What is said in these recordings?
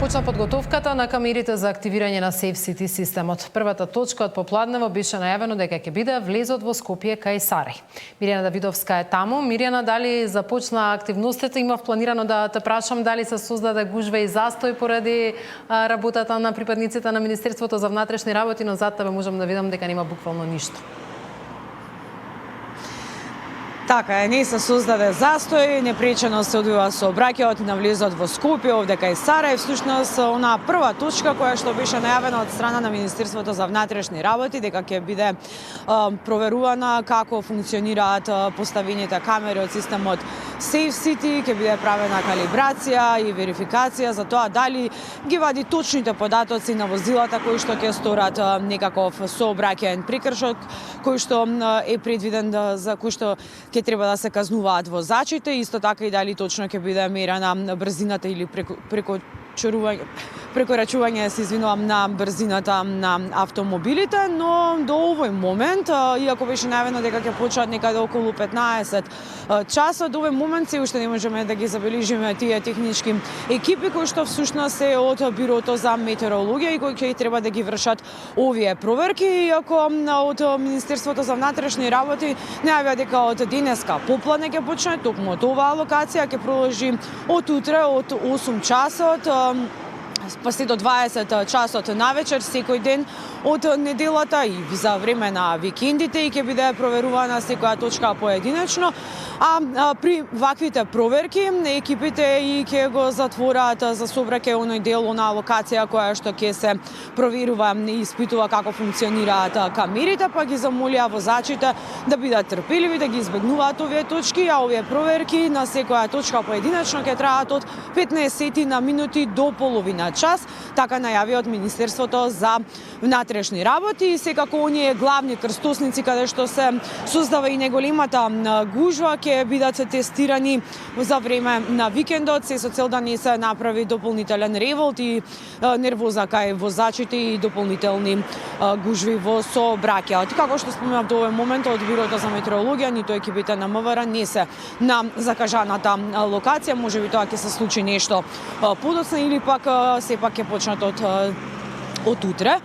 Почна подготовката на камерите за активирање на Safe City системот. Првата точка од попладнево беше најавено дека ќе биде влезот во Скопје кај Сарај. Мирјана Давидовска е таму. Мирјана, дали започна активностите? Имав планирано да те прашам дали се создаде гужва и застој поради работата на припадниците на Министерството за внатрешни работи, но зад тебе можам да видам дека нема буквално ништо. Така е, не се создаде застој, непречено се одвива сообраќајот на влезот во Скопје, овде кај Сарај. Всушност, она прва точка која што беше најавена од страна на Министерството за внатрешни работи, дека ќе биде проверувана како функционираат поставените камери од системот Safe City, ќе биде правена калибрација и верификација за тоа дали ги вади точните податоци на возилата кои што ќе сторат некаков сообраќаен прекршок, кој што е предвиден за кој што ќе треба да се казнуваат возачите, исто така и дали точно ќе биде мерена брзината или прекорачување, се извинувам, на брзината на автомобилите, но до овој момент, иако беше најавено дека ќе почнат некаде околу 15 часа, до овој момент се уште не можеме да ги забележиме тие технички екипи кои што всушност се од Бирото за метеорологија и кои ќе треба да ги вршат овие проверки, иако од Министерството за внатрешни работи најавија дека од денеска попладне ќе почне токму од оваа локација, ќе продолжи од утре од 8 часот па се до 20 часот навечер секој ден од неделата и за време на викендите и ќе биде проверувана секоја точка поединечно, а при ваквите проверки екипите и ќе го затвораат за сообраќај оној дел, на локација која што ќе се проверува и испитува како функционираат камерите, па ги замолија возачите да бидат трпеливи, да ги избегнуваат овие точки, а овие проверки на секоја точка поединечно ќе траат од 15 на минути до половина час, така најави од Министерството за внатрешни работи и секако оние главни крстосници каде што се создава и неголемата гужва ќе бидат тестирани за време на викендот, се со цел да не се направи дополнителен револт и нервоза кај возачите и дополнителни гужви во сообраќајот. Како што споменав до овој момент од Бирото за метеорологија, ниту екипите на МВР не се на закажаната локација, можеби тоа ќе се случи нешто подоцна или пак сепак ќе почнат од утре.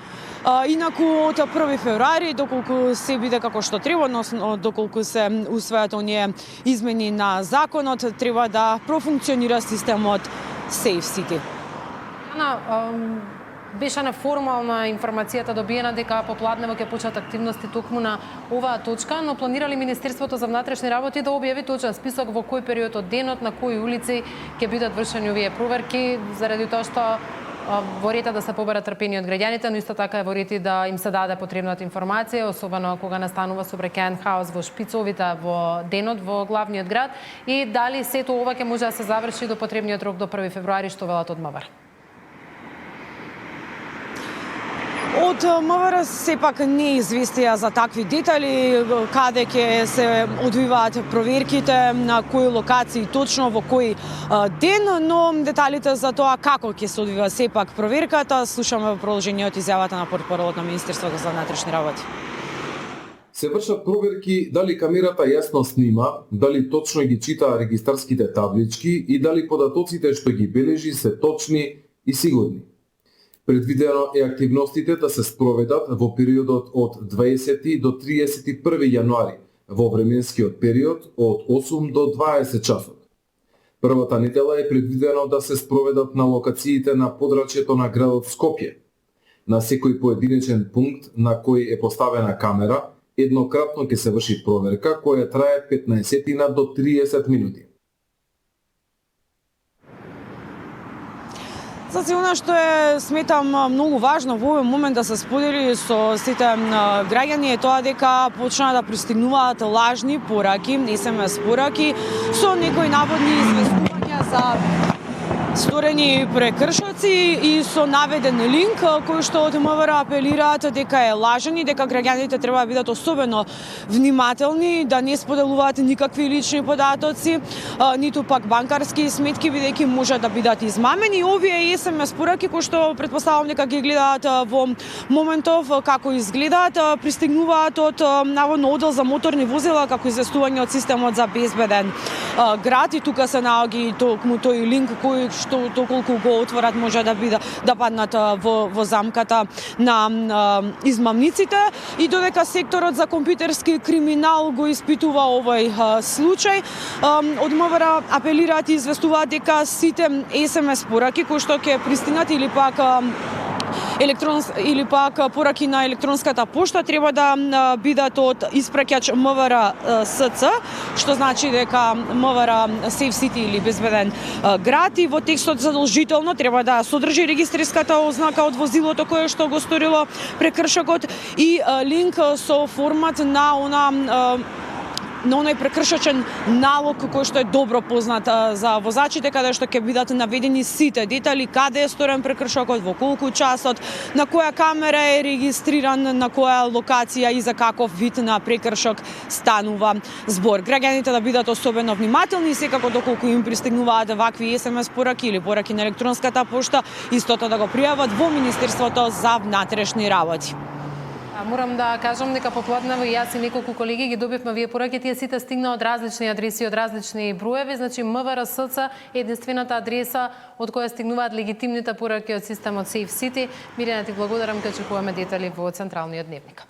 Инаку од 1 февруари, доколку се биде како што треба, односно доколку се усвојат оние измени на законот, треба да профункционира системот Safe City. Беше неформална информацијата добиена дека попладнево ќе почнат активности токму на оваа точка, но планирали Министерството за внатрешни работи да објави точен список во кој период од денот, на кои улици ќе бидат вршени овие проверки, заради тоа што во ред да се побера трпение од граѓаните, но исто така е во ред да им се даде потребната информација, особено кога настанува сообраќаен хаос во шпицовите во денот во главниот град, и дали сето ова ќе може да се заврши до потребниот рок до 1 февруари, што велат од МВР. Од МВР сепак не известија за такви детали, каде ќе се одвиваат проверките, на кои локации точно, во кој ден, но деталите за тоа како ќе се одвива сепак проверката слушаме во продолжение од изјавата на портпаролот на Министерството за внатрешни работи. Се вршат проверки дали камерата јасно снима, дали точно ги чита регистарските таблички и дали податоците што ги бележи се точни и сигурни. Предвидено е активностите да се спроведат во периодот од 20 до 31 јануари, во временскиот период од 8 до 20 часот. Првата недела е предвидено да се спроведат на локациите на подрачјето на градот Скопје. На секој поединечен пункт на кој е поставена камера, еднократно ќе се врши проверка која трае 15 до 30 минути. Значи, она што е, сметам, многу важно во овој момент да се сподели со сите граѓани е тоа дека почна да пристигнуваат лажни пораки, SMS пораки, со некои наводни известувања за сторени прекршоци и со наведен линк кој што од МВР апелираат дека е лажен и дека граѓаните треба да бидат особено внимателни, да не споделуваат никакви лични податоци, ниту пак банкарски сметки, бидејќи може да бидат измамени. Овие SMS пораки кои што претпоставувам дека ги гледаат во моментов како изгледаат, пристигнуваат од наводно оддел за моторни возила како известување од системот за безбеден град и тука се наоѓа токму тој линк кој што доколку го отворат може да паднат во замката на измамниците и додека секторот за компјутерски криминал го испитува овој случај, од МВР апелираат и известуваат дека сите SMS пораки кои што ќе пристигнат или пак пораки на електронската пошта треба да бидат од испраќач МВР СЦ, што значи дека МВР Safe City или безбеден град, и во текстот задолжително треба да содржи регистарската ознака од возилото кое што го сторило прекршокот и линк со формат на оној прекршачен налог кој што е добро познат за возачите, каде што ќе бидат наведени сите детали, каде е сторен прекршокот, во колку часот, на која камера е регистриран, на која локација и за каков вид на прекршок станува збор. Граѓаните да бидат особено внимателни и секако доколку им пристигнуваат вакви SMS пораки или пораки на електронската пошта, истото да го пријават во Министерството за внатрешни работи. Морам да кажам дека попладнево и јас и неколку колеги ги добивме вие пораки, тие сите стигна од различни адреси, од различни броеви, значи МВР СЦ е единствената адреса од која стигнуваат легитимните пораки од системот Safe City. Милена, ти благодарам, кога чекуваме детали во Централниот дневник.